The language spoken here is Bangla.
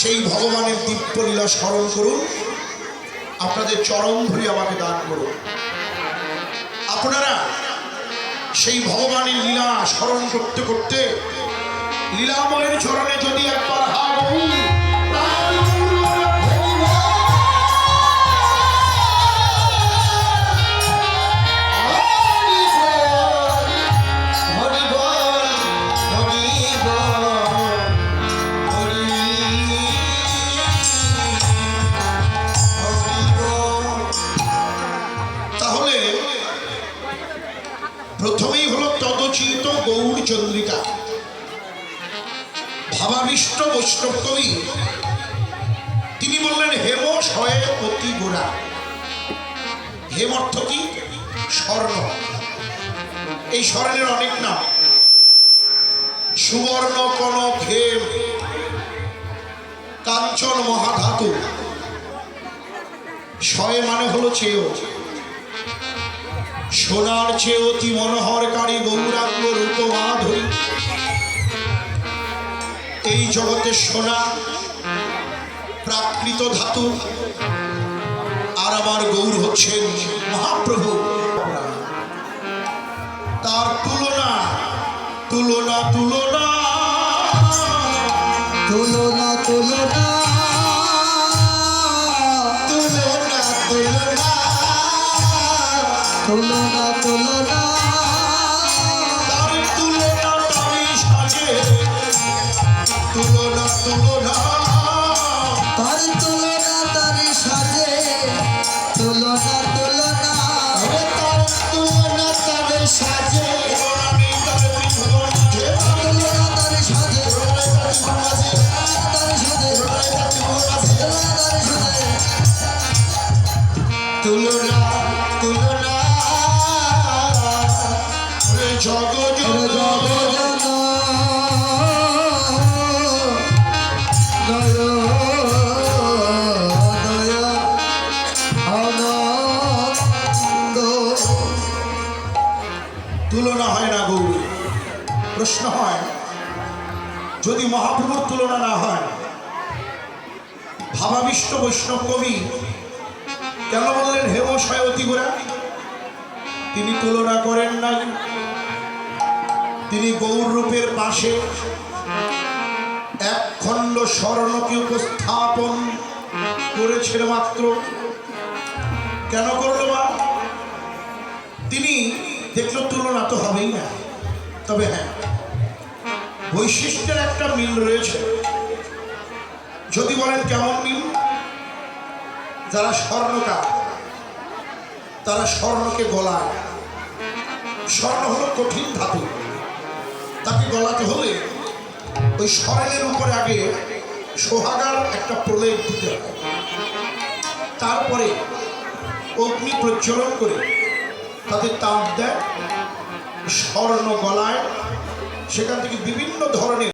সেই ভগবানের দিব্য লীলা স্মরণ করুন, আপনাদের চরণ ধরে আমাকে দান করুন। আপনারা সেই ভগবানের লীলা স্মরণ করতে করতে লীলাময়ের চরণে যদি একবার হাত প্রথমেই হলো তদচিত গৌর চন্দ্রিকা। ভাবাবিষ্ট বৈষ্ণব কবি তিনি বললেন হেম শয়ে অতি গোড়া। হেম অর্থ কি? স্বর্ণ। এই স্বর্ণের অনেক নাম, সুবর্ণ কনক হেম, কাঞ্চন মহাধাতু। শয়ে মানে হলো চেয়েও, সোনার চেয়ে অতি মনোহরকারী গৌরাঙ্গ রূপ মাধুরী। এই জগতের সোনা প্রাকৃত ধাতু, আর আমার গৌর হচ্ছেন মহাপ্রভু। তার তুলনা তুলনা তুলনা তুলনা তুলনা তুলনা তুলনা তুলনা তুলনা তার তুলনা তারই সাজে, তুলনা তুলনা তার তুলনা তার সাজে, তুলনা তুলনা তার তুলনা তার সাজে, তুলনা তার সাজে, তার সাজে, তুলনা তুলনা জগ তুলনা হয় না গৌরী। প্রশ্ন হয়, যদি মহাপ্রভুর তুলনা না হয়, ভাবাবিষ্ট বৈষ্ণব কবি কেন বললেন হেম শয়ে অতি গোড়া? তিনি তুলনা করেন নাই। তিনি গৌর রূপের পাশে এক খণ্ড স্বর্ণকে উপস্থাপন করেছেন মাত্র। কেন করলো বা? তিনি দেখলো তুলনা তো হবেই না, তবে হ্যাঁ বৈশিষ্ট্যের একটা মিল রয়েছে। যদি বলেন কেমন মিল? যারা স্বর্ণকার তারা স্বর্ণকে গলায়, স্বর্ণ হলো কঠিন ধাতু, তাকে গলাতে হলে ওই স্বর্ণের উপরে আগে সোহাগার একটা প্রলেপ দিতে হয়, তারপরে অগ্নি প্রজ্বলন করে তাদের তাপ দেয়, স্বর্ণ গলায়, সেখান থেকে বিভিন্ন ধরনের